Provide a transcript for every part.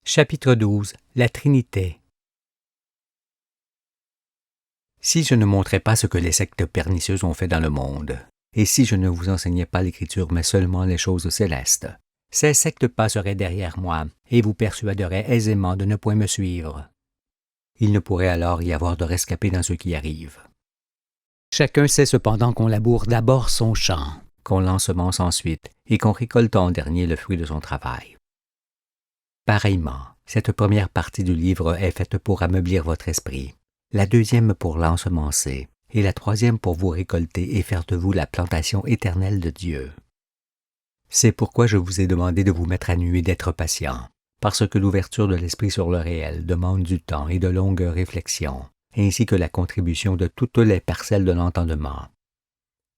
Chapitre 12. La Trinité. Si je ne montrais pas ce que les sectes pernicieuses ont fait dans le monde, et si je ne vous enseignais pas l'Écriture mais seulement les choses célestes, ces sectes passeraient derrière moi et vous persuaderaient aisément de ne point me suivre. Il ne pourrait alors y avoir de rescapé dans ce qui arrive. Chacun sait cependant qu'on laboure d'abord son champ, qu'on l'ensemence ensuite, et qu'on récolte en dernier le fruit de son travail. Pareillement, cette première partie du livre est faite pour ameublir votre esprit, la deuxième pour l'ensemencer, et la troisième pour vous récolter et faire de vous la plantation éternelle de Dieu. C'est pourquoi je vous ai demandé de vous mettre à nu et d'être patient, parce que l'ouverture de l'esprit sur le réel demande du temps et de longues réflexions, ainsi que la contribution de toutes les parcelles de l'entendement.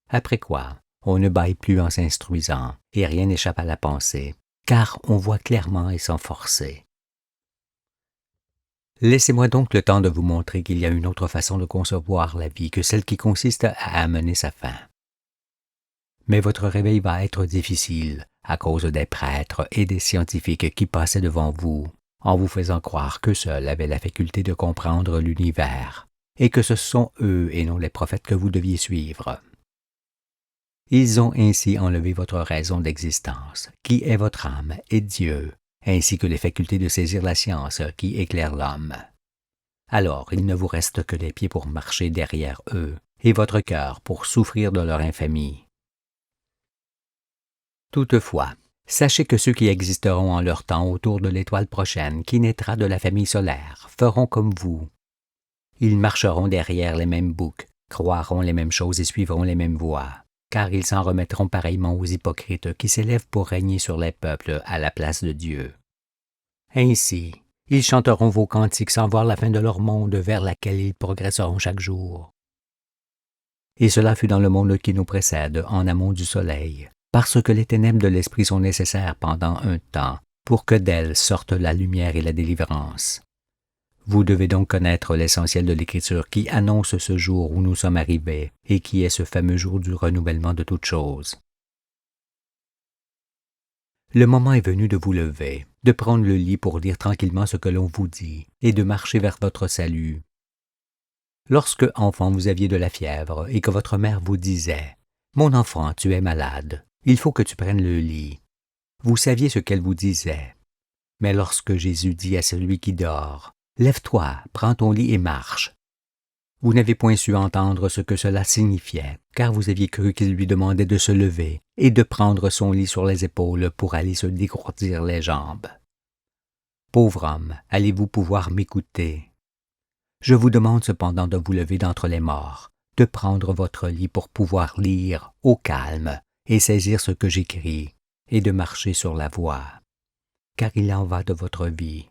Après quoi, on ne bâille plus en s'instruisant, et rien n'échappe à la pensée, car on voit clairement et sans forcer. Laissez-moi donc le temps de vous montrer qu'il y a une autre façon de concevoir la vie que celle qui consiste à amener sa fin. Mais votre réveil va être difficile à cause des prêtres et des scientifiques qui passaient devant vous, en vous faisant croire qu'eux seuls avaient la faculté de comprendre l'univers, et que ce sont eux et non les prophètes que vous deviez suivre. Ils ont ainsi enlevé votre raison d'existence, qui est votre âme et Dieu, ainsi que les facultés de saisir la science qui éclaire l'homme. Alors il ne vous reste que les pieds pour marcher derrière eux, et votre cœur pour souffrir de leur infamie. Toutefois, sachez que ceux qui existeront en leur temps autour de l'étoile prochaine qui naîtra de la famille solaire feront comme vous. Ils marcheront derrière les mêmes boucs, croiront les mêmes choses et suivront les mêmes voies, car ils s'en remettront pareillement aux hypocrites qui s'élèvent pour régner sur les peuples à la place de Dieu. Ainsi, ils chanteront vos cantiques sans voir la fin de leur monde vers laquelle ils progresseront chaque jour. Et cela fut dans le monde qui nous précède, en amont du soleil, parce que les ténèbres de l'esprit sont nécessaires pendant un temps, pour que d'elles sortent la lumière et la délivrance. Vous devez donc connaître l'essentiel de l'Écriture qui annonce ce jour où nous sommes arrivés et qui est ce fameux jour du renouvellement de toutes choses. Le moment est venu de vous lever, de prendre le lit pour lire tranquillement ce que l'on vous dit et de marcher vers votre salut. Lorsque, enfant, vous aviez de la fièvre et que votre mère vous disait « Mon enfant, tu es malade, il faut que tu prennes le lit », vous saviez ce qu'elle vous disait. Mais lorsque Jésus dit à celui qui dort « Lève-toi, prends ton lit et marche », vous n'avez point su entendre ce que cela signifiait, car vous aviez cru qu'il lui demandait de se lever et de prendre son lit sur les épaules pour aller se dégourdir les jambes. Pauvre homme, allez-vous pouvoir m'écouter? Je vous demande cependant de vous lever d'entre les morts, de prendre votre lit pour pouvoir lire au calme et saisir ce que j'écris, et de marcher sur la voie, car il en va de votre vie.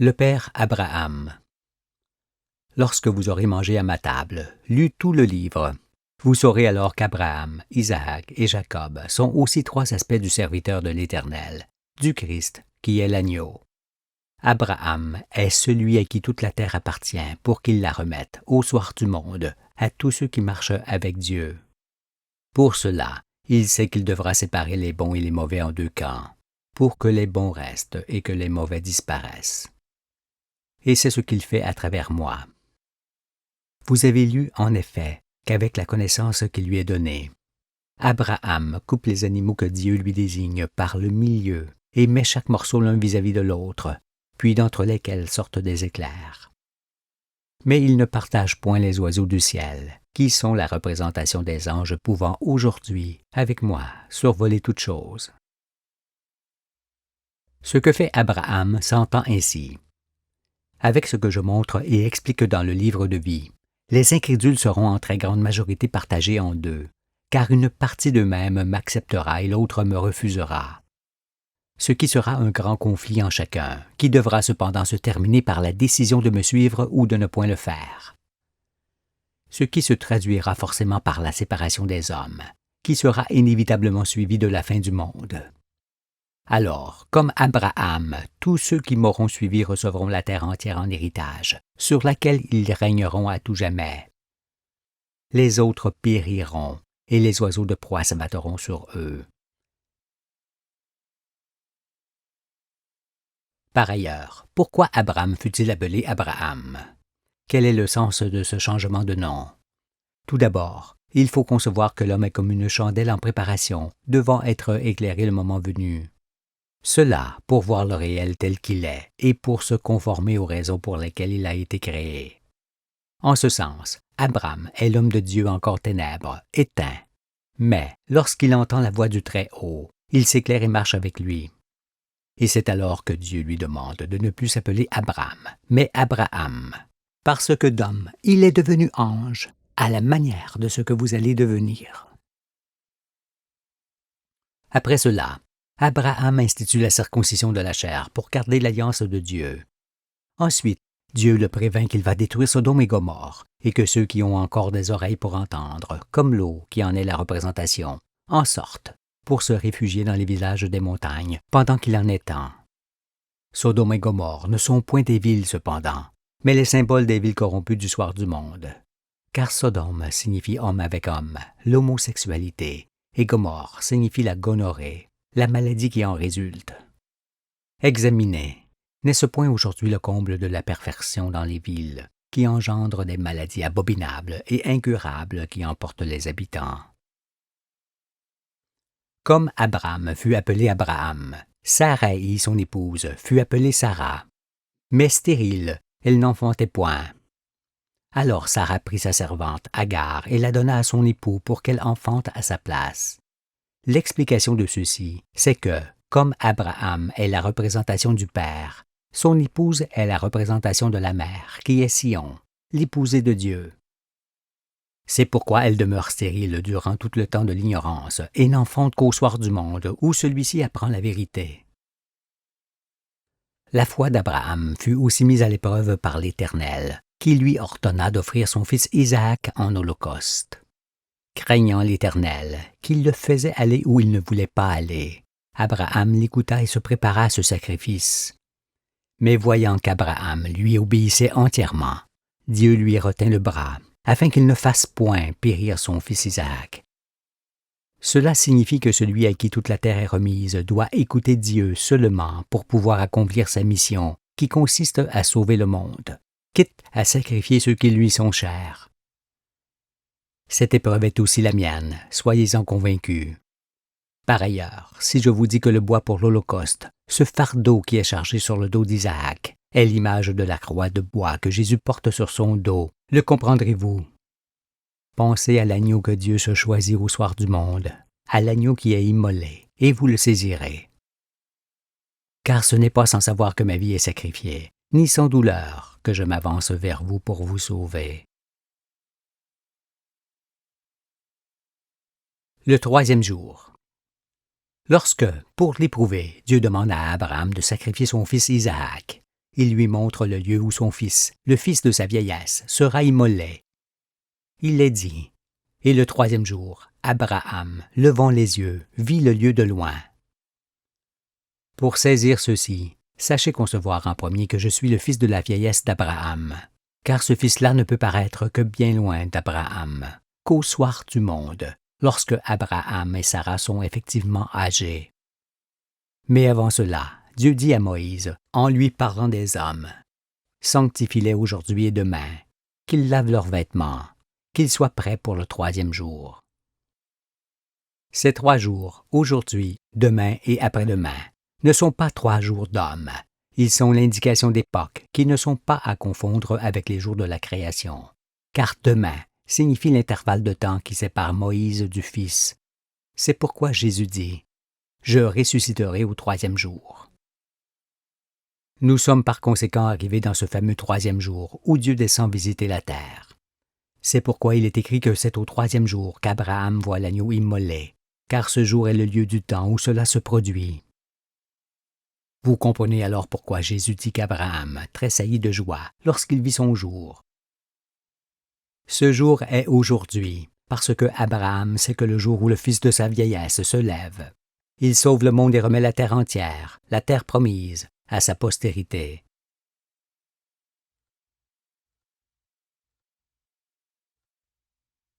Le Père Abraham. Lorsque vous aurez mangé à ma table, lu tout le livre, vous saurez alors qu'Abraham, Isaac et Jacob sont aussi trois aspects du serviteur de l'Éternel, du Christ, qui est l'agneau. Abraham est celui à qui toute la terre appartient pour qu'il la remette, au soir du monde, à tous ceux qui marchent avec Dieu. Pour cela, il sait qu'il devra séparer les bons et les mauvais en deux camps, pour que les bons restent et que les mauvais disparaissent. Et c'est ce qu'il fait à travers moi. Vous avez lu, en effet, qu'avec la connaissance qui lui est donnée, Abraham coupe les animaux que Dieu lui désigne par le milieu et met chaque morceau l'un vis-à-vis de l'autre, puis d'entre lesquels sortent des éclairs. Mais il ne partage point les oiseaux du ciel, qui sont la représentation des anges pouvant aujourd'hui, avec moi, survoler toutes choses. Ce que fait Abraham s'entend ainsi. Avec ce que je montre et explique dans le livre de vie, les incrédules seront en très grande majorité partagés en deux, car une partie d'eux-mêmes m'acceptera et l'autre me refusera. Ce qui sera un grand conflit en chacun, qui devra cependant se terminer par la décision de me suivre ou de ne point le faire. Ce qui se traduira forcément par la séparation des hommes, qui sera inévitablement suivie de la fin du monde. Alors, comme Abraham, tous ceux qui m'auront suivi recevront la terre entière en héritage, sur laquelle ils régneront à tout jamais. Les autres périront, et les oiseaux de proie s'abattront sur eux. Par ailleurs, pourquoi Abram fut-il appelé Abraham? Quel est le sens de ce changement de nom? Tout d'abord, il faut concevoir que l'homme est comme une chandelle en préparation, devant être éclairé le moment venu. Cela pour voir le réel tel qu'il est et pour se conformer aux raisons pour lesquelles il a été créé. En ce sens, Abram est l'homme de Dieu encore ténèbres, éteint. Mais lorsqu'il entend la voix du Très-Haut, il s'éclaire et marche avec lui. Et c'est alors que Dieu lui demande de ne plus s'appeler Abram, mais Abraham, parce que d'homme, il est devenu ange, à la manière de ce que vous allez devenir. Après cela, Abraham institue la circoncision de la chair pour garder l'alliance de Dieu. Ensuite, Dieu le prévint qu'il va détruire Sodome et Gomorrhe, et que ceux qui ont encore des oreilles pour entendre, comme l'eau qui en est la représentation, en sortent pour se réfugier dans les villages des montagnes pendant qu'il en est temps. Sodome et Gomorrhe ne sont point des villes cependant, mais les symboles des villes corrompues du soir du monde. Car Sodome signifie homme avec homme, l'homosexualité, et Gomorrhe signifie la gonorrhée, la maladie qui en résulte. Examinez, n'est-ce point aujourd'hui le comble de la perversion dans les villes, qui engendre des maladies abominables et incurables qui emportent les habitants? Comme Abram fut appelé Abraham, Sarai, son épouse, fut appelée Sarah. Mais stérile, elle n'enfantait point. Alors Sarah prit sa servante, Agar, et la donna à son époux pour qu'elle enfante à sa place. L'explication de ceci, c'est que, comme Abraham est la représentation du Père, son épouse est la représentation de la mère, qui est Sion, l'épousée de Dieu. C'est pourquoi elle demeure stérile durant tout le temps de l'ignorance et n'enfante qu'au soir du monde où celui-ci apprend la vérité. La foi d'Abraham fut aussi mise à l'épreuve par l'Éternel, qui lui ordonna d'offrir son fils Isaac en holocauste. Craignant l'Éternel, qu'il le faisait aller où il ne voulait pas aller, Abraham l'écouta et se prépara à ce sacrifice. Mais voyant qu'Abraham lui obéissait entièrement, Dieu lui retint le bras, afin qu'il ne fasse point périr son fils Isaac. Cela signifie que celui à qui toute la terre est remise doit écouter Dieu seulement pour pouvoir accomplir sa mission, qui consiste à sauver le monde, quitte à sacrifier ceux qui lui sont chers. Cette épreuve est aussi la mienne, soyez-en convaincus. Par ailleurs, si je vous dis que le bois pour l'Holocauste, ce fardeau qui est chargé sur le dos d'Isaac, est l'image de la croix de bois que Jésus porte sur son dos, le comprendrez-vous? Pensez à l'agneau que Dieu se choisit au soir du monde, à l'agneau qui est immolé, et vous le saisirez. Car ce n'est pas sans savoir que ma vie est sacrifiée, ni sans douleur, que je m'avance vers vous pour vous sauver. Le troisième jour. Lorsque, pour l'éprouver, Dieu demande à Abraham de sacrifier son fils Isaac, il lui montre le lieu où son fils, le fils de sa vieillesse, sera immolé. Il est dit, et le troisième jour, Abraham, levant les yeux, vit le lieu de loin. Pour saisir ceci, sachez concevoir en premier que je suis le fils de la vieillesse d'Abraham, car ce fils-là ne peut paraître que bien loin d'Abraham, qu'au soir du monde, lorsque Abraham et Sarah sont effectivement âgés. Mais avant cela, Dieu dit à Moïse, en lui parlant des hommes, « Sanctifie-les aujourd'hui et demain, qu'ils lavent leurs vêtements, qu'ils soient prêts pour le troisième jour. » Ces 3 jours, aujourd'hui, demain et après-demain, ne sont pas 3 jours d'hommes. Ils sont l'indication d'époque qui ne sont pas à confondre avec les jours de la création. Car demain signifie l'intervalle de temps qui sépare Moïse du Fils. C'est pourquoi Jésus dit « Je ressusciterai au 3e jour ». Nous sommes par conséquent arrivés dans ce fameux 3e jour où Dieu descend visiter la terre. C'est pourquoi il est écrit que c'est au 3e jour qu'Abraham voit l'agneau immolé, car ce jour est le lieu du temps où cela se produit. Vous comprenez alors pourquoi Jésus dit qu'Abraham tressaillit de joie lorsqu'il vit son jour. Ce jour est aujourd'hui, parce que Abraham sait que le jour où le fils de sa vieillesse se lève, il sauve le monde et remet la terre entière, la terre promise, à sa postérité.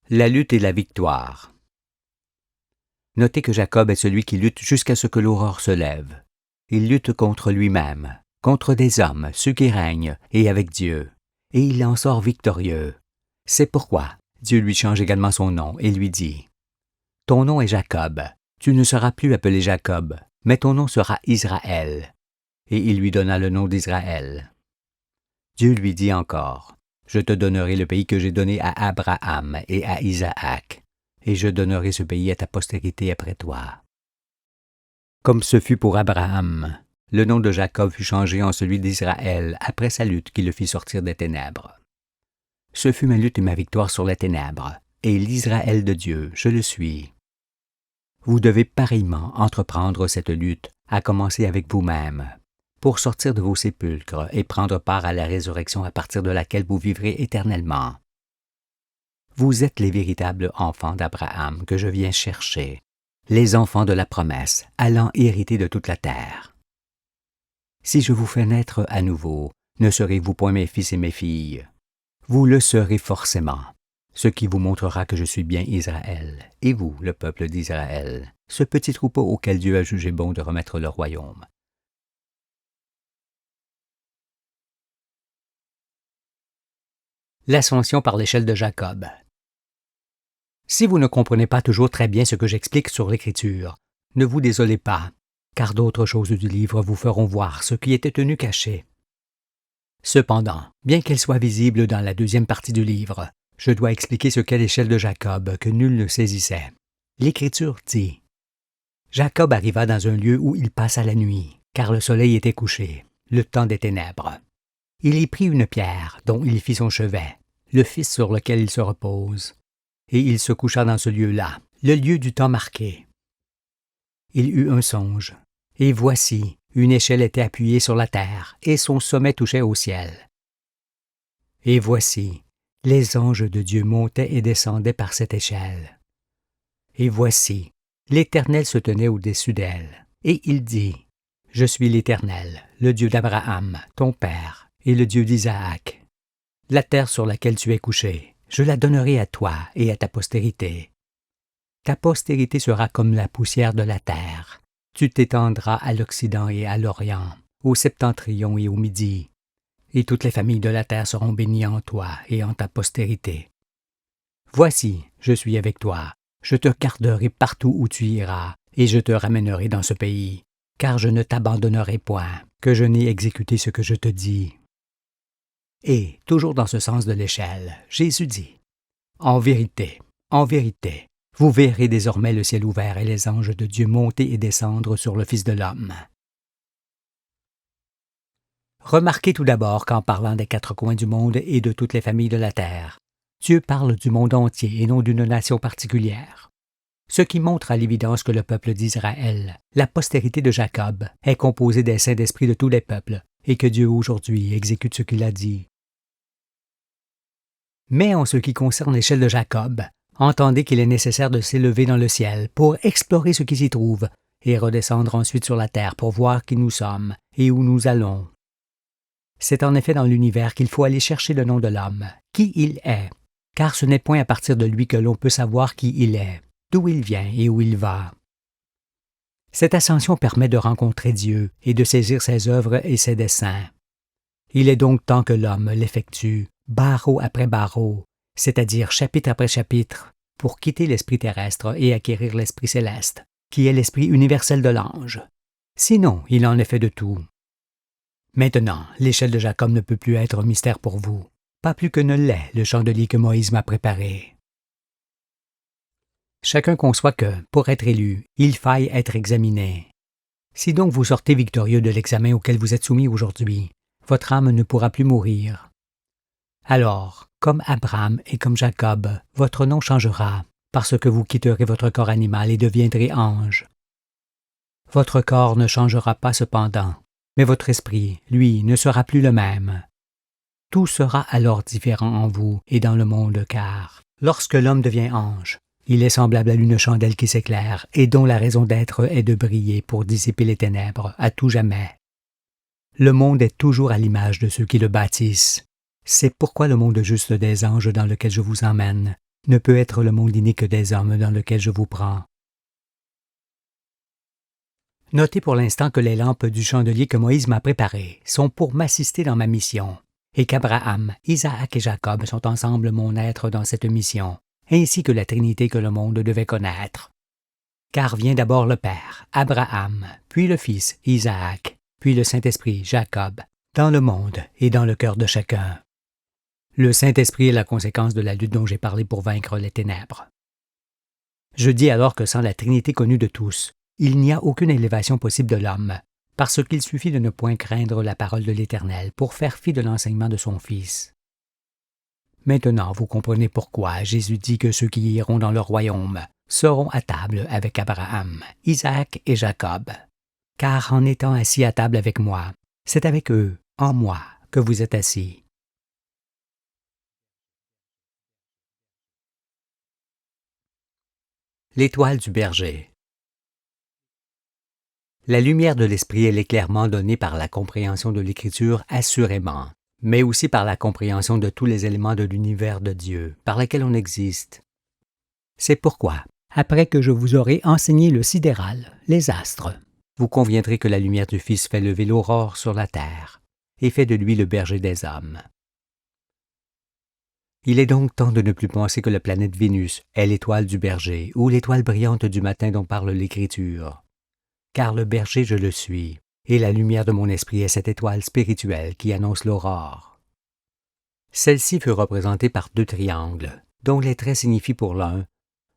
La lutte et la victoire. Notez que Jacob est celui qui lutte jusqu'à ce que l'aurore se lève. Il lutte contre lui-même, contre des hommes, ceux qui règnent, et avec Dieu, et il en sort victorieux. C'est pourquoi Dieu lui change également son nom et lui dit « Ton nom est Jacob, tu ne seras plus appelé Jacob, mais ton nom sera Israël. » Et il lui donna le nom d'Israël. Dieu lui dit encore « Je te donnerai le pays que j'ai donné à Abraham et à Isaac, et je donnerai ce pays à ta postérité après toi. » Comme ce fut pour Abraham, le nom de Jacob fut changé en celui d'Israël après sa lutte qui le fit sortir des ténèbres. Ce fut ma lutte et ma victoire sur les ténèbres, et l'Israël de Dieu, je le suis. Vous devez pareillement entreprendre cette lutte, à commencer avec vous-même, pour sortir de vos sépulcres et prendre part à la résurrection à partir de laquelle vous vivrez éternellement. Vous êtes les véritables enfants d'Abraham que je viens chercher, les enfants de la promesse, allant hériter de toute la terre. Si je vous fais naître à nouveau, ne serez-vous point mes fils et mes filles? Vous le serez forcément, ce qui vous montrera que je suis bien Israël, et vous, le peuple d'Israël, ce petit troupeau auquel Dieu a jugé bon de remettre le royaume. L'ascension par l'échelle de Jacob. Si vous ne comprenez pas toujours très bien ce que j'explique sur l'Écriture, ne vous désolez pas, car d'autres choses du livre vous feront voir ce qui était tenu caché. Cependant, bien qu'elle soit visible dans la deuxième partie du livre, je dois expliquer ce qu'est l'échelle de Jacob que nul ne saisissait. L'Écriture dit « Jacob arriva dans un lieu où il passa la nuit, car le soleil était couché, le temps des ténèbres. Il y prit une pierre, dont il fit son chevet, le fils sur lequel il se repose, et il se coucha dans ce lieu-là, le lieu du temps marqué. Il eut un songe, et voici, une échelle était appuyée sur la terre, et son sommet touchait au ciel. Et voici, les anges de Dieu montaient et descendaient par cette échelle. Et voici, l'Éternel se tenait au-dessus d'elle, et il dit, « Je suis l'Éternel, le Dieu d'Abraham, ton père, et le Dieu d'Isaac. La terre sur laquelle tu es couché, je la donnerai à toi et à ta postérité. Ta postérité sera comme la poussière de la terre. Tu t'étendras à l'Occident et à l'Orient, au septentrion et au Midi, et toutes les familles de la terre seront bénies en toi et en ta postérité. Voici, je suis avec toi, je te garderai partout où tu iras, et je te ramènerai dans ce pays, car je ne t'abandonnerai point, que je n'ai exécuté ce que je te dis. » Et, toujours dans ce sens de l'échelle, Jésus dit, « En vérité, vous verrez désormais le ciel ouvert et les anges de Dieu monter et descendre sur le Fils de l'homme. » Remarquez tout d'abord qu'en parlant des quatre coins du monde et de toutes les familles de la terre, Dieu parle du monde entier et non d'une nation particulière. Ce qui montre à l'évidence que le peuple d'Israël, la postérité de Jacob, est composé des saints d'esprit de tous les peuples, et que Dieu aujourd'hui exécute ce qu'il a dit. Mais en ce qui concerne l'échelle de Jacob, entendez qu'il est nécessaire de s'élever dans le ciel pour explorer ce qui s'y trouve, et redescendre ensuite sur la terre pour voir qui nous sommes et où nous allons. C'est en effet dans l'univers qu'il faut aller chercher le nom de l'homme, qui il est, car ce n'est point à partir de lui que l'on peut savoir qui il est, d'où il vient et où il va. Cette ascension permet de rencontrer Dieu et de saisir ses œuvres et ses desseins. Il est donc temps que l'homme l'effectue, barreau après barreau, c'est-à-dire chapitre après chapitre, pour quitter l'esprit terrestre et acquérir l'esprit céleste, qui est l'esprit universel de l'ange. Sinon, il en est fait de tout. Maintenant, l'échelle de Jacob ne peut plus être un mystère pour vous, pas plus que ne l'est le chandelier que Moïse m'a préparé. Chacun conçoit que, pour être élu, il faille être examiné. Si donc vous sortez victorieux de l'examen auquel vous êtes soumis aujourd'hui, votre âme ne pourra plus mourir. Alors, comme Abraham et comme Jacob, votre nom changera, parce que vous quitterez votre corps animal et deviendrez ange. Votre corps ne changera pas cependant, mais votre esprit, lui, ne sera plus le même. Tout sera alors différent en vous et dans le monde, car, lorsque l'homme devient ange, il est semblable à une chandelle qui s'éclaire et dont la raison d'être est de briller pour dissiper les ténèbres à tout jamais. Le monde est toujours à l'image de ceux qui le bâtissent. C'est pourquoi le monde juste des anges dans lequel je vous emmène ne peut être le monde inique des hommes dans lequel je vous prends. Notez pour l'instant que les lampes du chandelier que Moïse m'a préparées sont pour m'assister dans ma mission, et qu'Abraham, Isaac et Jacob sont ensemble mon être dans cette mission, ainsi que la Trinité que le monde devait connaître. Car vient d'abord le Père, Abraham, puis le Fils, Isaac, puis le Saint-Esprit, Jacob, dans le monde et dans le cœur de chacun. Le Saint-Esprit est la conséquence de la lutte dont j'ai parlé pour vaincre les ténèbres. Je dis alors que sans la Trinité connue de tous, il n'y a aucune élévation possible de l'homme, parce qu'il suffit de ne point craindre la parole de l'Éternel pour faire fi de l'enseignement de son Fils. Maintenant, vous comprenez pourquoi Jésus dit que ceux qui iront dans le royaume seront à table avec Abraham, Isaac et Jacob. Car en étant assis à table avec moi, c'est avec eux, en moi, que vous êtes assis. L'étoile du berger. La lumière de l'esprit est l'éclairement donné par la compréhension de l'Écriture assurément, mais aussi par la compréhension de tous les éléments de l'univers de Dieu, par lesquels on existe. C'est pourquoi, après que je vous aurai enseigné le sidéral, les astres, vous conviendrez que la lumière du Fils fait lever l'aurore sur la terre, et fait de lui le berger des hommes. Il est donc temps de ne plus penser que la planète Vénus est l'étoile du berger, ou l'étoile brillante du matin dont parle l'Écriture. Car le berger, je le suis, et la lumière de mon esprit est cette étoile spirituelle qui annonce l'aurore. Celle-ci fut représentée par 2 triangles, dont les traits signifient pour l'un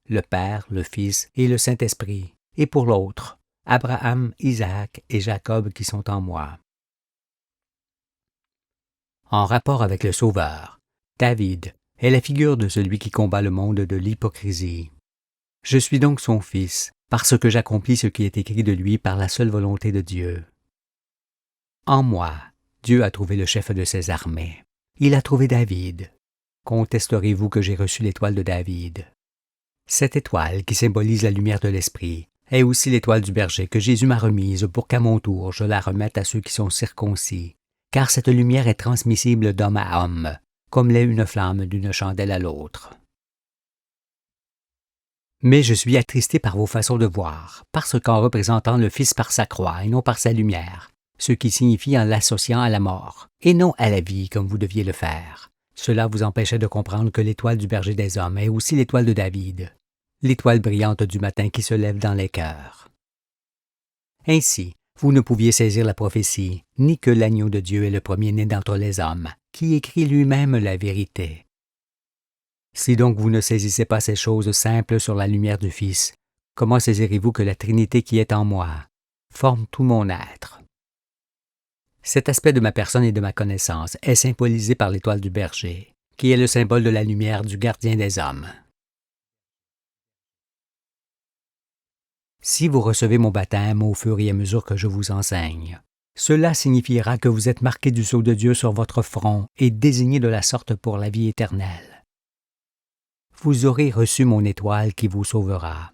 le Père, le Fils et le Saint-Esprit, et pour l'autre, Abraham, Isaac et Jacob qui sont en moi. En rapport avec le Sauveur, David est la figure de celui qui combat le monde de l'hypocrisie. Je suis donc son fils, parce que j'accomplis ce qui est écrit de lui par la seule volonté de Dieu. En moi, Dieu a trouvé le chef de ses armées. Il a trouvé David. Contesterez-vous que j'ai reçu l'étoile de David? Cette étoile, qui symbolise la lumière de l'esprit, est aussi l'étoile du berger que Jésus m'a remise pour qu'à mon tour je la remette à ceux qui sont circoncis, car cette lumière est transmissible d'homme à homme, comme l'est une flamme d'une chandelle à l'autre. Mais je suis attristé par vos façons de voir, parce qu'en représentant le Fils par sa croix et non par sa lumière, ce qui signifie en l'associant à la mort, et non à la vie comme vous deviez le faire, cela vous empêchait de comprendre que l'étoile du berger des hommes est aussi l'étoile de David, l'étoile brillante du matin qui se lève dans les cœurs. Ainsi, vous ne pouviez saisir la prophétie, ni que l'agneau de Dieu est le premier-né d'entre les hommes, qui écrit lui-même la vérité. Si donc vous ne saisissez pas ces choses simples sur la lumière du Fils, comment saisirez-vous que la Trinité qui est en moi forme tout mon être? Cet aspect de ma personne et de ma connaissance est symbolisé par l'étoile du berger, qui est le symbole de la lumière du gardien des hommes. Si vous recevez mon baptême au fur et à mesure que je vous enseigne, cela signifiera que vous êtes marqué du sceau de Dieu sur votre front et désigné de la sorte pour la vie éternelle. Vous aurez reçu mon étoile qui vous sauvera,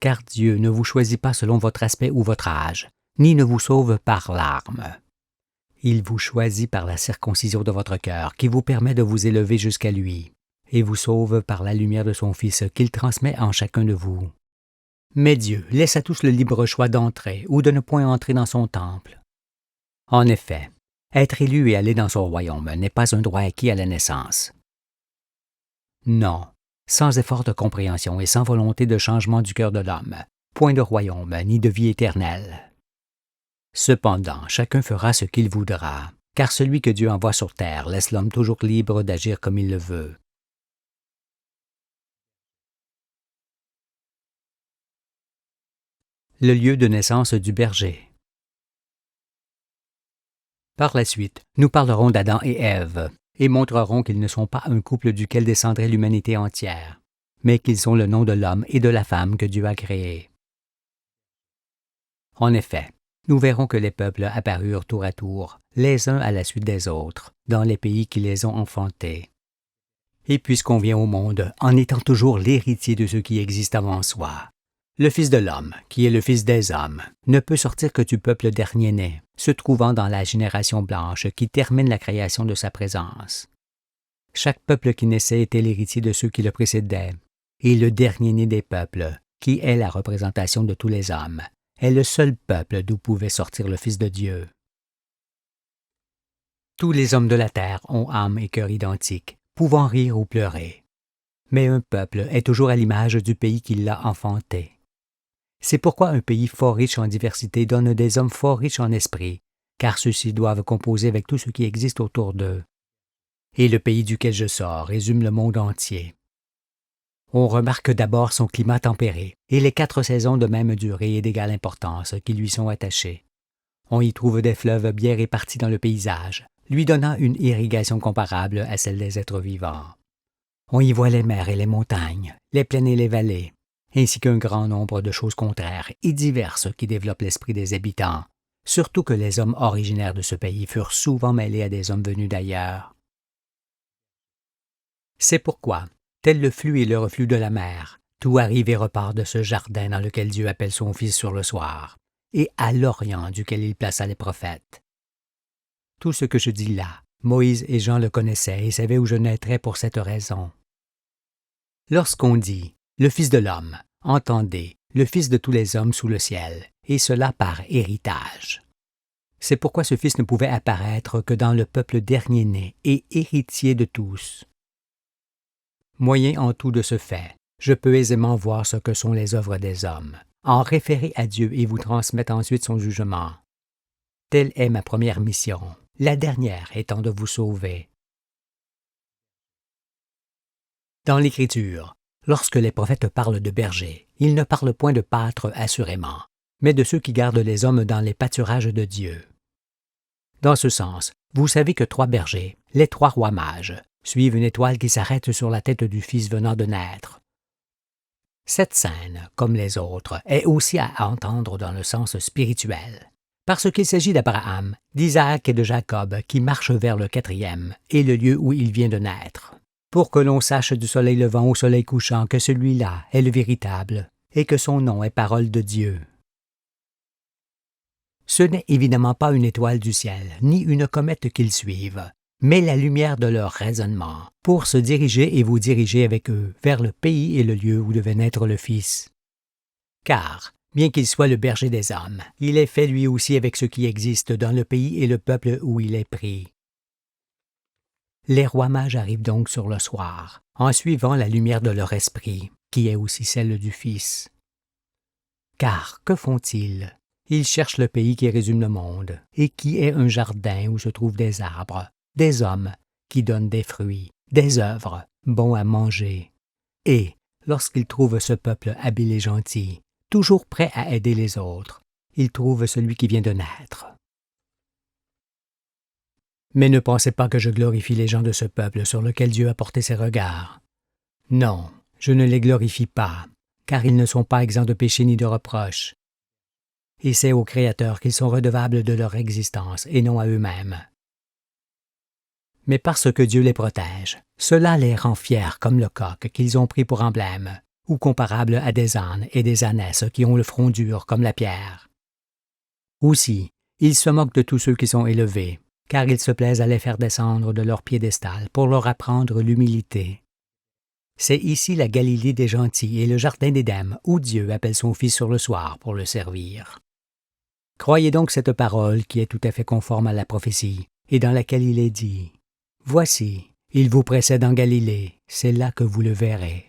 car Dieu ne vous choisit pas selon votre aspect ou votre âge, ni ne vous sauve par l'arme. Il vous choisit par la circoncision de votre cœur qui vous permet de vous élever jusqu'à lui, et vous sauve par la lumière de son Fils qu'il transmet en chacun de vous. Mais Dieu laisse à tous le libre choix d'entrer ou de ne point entrer dans son temple. En effet, être élu et aller dans son royaume n'est pas un droit acquis à la naissance. Non, sans effort de compréhension et sans volonté de changement du cœur de l'homme, point de royaume ni de vie éternelle. Cependant, chacun fera ce qu'il voudra, car celui que Dieu envoie sur terre laisse l'homme toujours libre d'agir comme il le veut. Le lieu de naissance du berger. Par la suite, nous parlerons d'Adam et Ève, et montrerons qu'ils ne sont pas un couple duquel descendrait l'humanité entière, mais qu'ils sont le nom de l'homme et de la femme que Dieu a créés. En effet, nous verrons que les peuples apparurent tour à tour, les uns à la suite des autres, dans les pays qui les ont enfantés. Et puisqu'on vient au monde en étant toujours l'héritier de ceux qui existent avant soi, le Fils de l'homme, qui est le Fils des hommes, ne peut sortir que du peuple dernier-né, se trouvant dans la génération blanche qui termine la création de sa présence. Chaque peuple qui naissait était l'héritier de ceux qui le précédaient, et le dernier-né des peuples, qui est la représentation de tous les hommes, est le seul peuple d'où pouvait sortir le Fils de Dieu. Tous les hommes de la terre ont âme et cœur identiques, pouvant rire ou pleurer. Mais un peuple est toujours à l'image du pays qui l'a enfanté. C'est pourquoi un pays fort riche en diversité donne des hommes fort riches en esprit, car ceux-ci doivent composer avec tout ce qui existe autour d'eux. Et le pays duquel je sors résume le monde entier. On remarque d'abord son climat tempéré et les 4 saisons de même durée et d'égale importance qui lui sont attachées. On y trouve des fleuves bien répartis dans le paysage, lui donnant une irrigation comparable à celle des êtres vivants. On y voit les mers et les montagnes, les plaines et les vallées, ainsi qu'un grand nombre de choses contraires et diverses qui développent l'esprit des habitants, surtout que les hommes originaires de ce pays furent souvent mêlés à des hommes venus d'ailleurs. C'est pourquoi, tel le flux et le reflux de la mer, tout arrive et repart de ce jardin dans lequel Dieu appelle son Fils sur le soir, et à l'Orient duquel il plaça les prophètes. Tout ce que je dis là, Moïse et Jean le connaissaient et savaient où je naîtrais pour cette raison. Lorsqu'on dit « le Fils de l'homme », entendez « le Fils de tous les hommes sous le ciel », et cela par héritage. C'est pourquoi ce Fils ne pouvait apparaître que dans le peuple dernier-né et héritier de tous. Moyen en tout de ce fait, je peux aisément voir ce que sont les œuvres des hommes, en référer à Dieu et vous transmettre ensuite son jugement. Telle est ma première mission, la dernière étant de vous sauver. Dans l'Écriture, lorsque les prophètes parlent de bergers, ils ne parlent point de pâtres assurément, mais de ceux qui gardent les hommes dans les pâturages de Dieu. Dans ce sens, vous savez que 3 bergers, les 3 rois mages, suivent une étoile qui s'arrête sur la tête du Fils venant de naître. Cette scène, comme les autres, est aussi à entendre dans le sens spirituel, parce qu'il s'agit d'Abraham, d'Isaac et de Jacob qui marchent vers le 4e et le lieu où il vient de naître, pour que l'on sache du soleil levant au soleil couchant que celui-là est le véritable et que son nom est parole de Dieu. Ce n'est évidemment pas une étoile du ciel, ni une comète qu'ils suivent, mais la lumière de leur raisonnement, pour se diriger et vous diriger avec eux vers le pays et le lieu où devait naître le Fils. Car, bien qu'il soit le berger des hommes, il est fait lui aussi avec ce qui existe dans le pays et le peuple où il est pris. Les rois mages arrivent donc sur le soir, en suivant la lumière de leur esprit, qui est aussi celle du Fils. Car, que font-ils? Ils cherchent le pays qui résume le monde, et qui est un jardin où se trouvent des arbres, des hommes qui donnent des fruits, des œuvres, bons à manger. Et, lorsqu'ils trouvent ce peuple habile et gentil, toujours prêt à aider les autres, ils trouvent celui qui vient de naître. Mais ne pensez pas que je glorifie les gens de ce peuple sur lequel Dieu a porté ses regards. Non, je ne les glorifie pas, car ils ne sont pas exempts de péché ni de reproche. Et c'est au Créateur qu'ils sont redevables de leur existence et non à eux-mêmes. Mais parce que Dieu les protège, cela les rend fiers comme le coq qu'ils ont pris pour emblème, ou comparable à des ânes et des ânesses qui ont le front dur comme la pierre. Aussi, ils se moquent de tous ceux qui sont élevés, car ils se plaisent à les faire descendre de leur piédestal pour leur apprendre l'humilité. C'est ici la Galilée des gentils et le jardin d'Éden où Dieu appelle son Fils sur le soir pour le servir. Croyez donc cette parole qui est tout à fait conforme à la prophétie, et dans laquelle il est dit « Voici, il vous précède en Galilée, c'est là que vous le verrez. »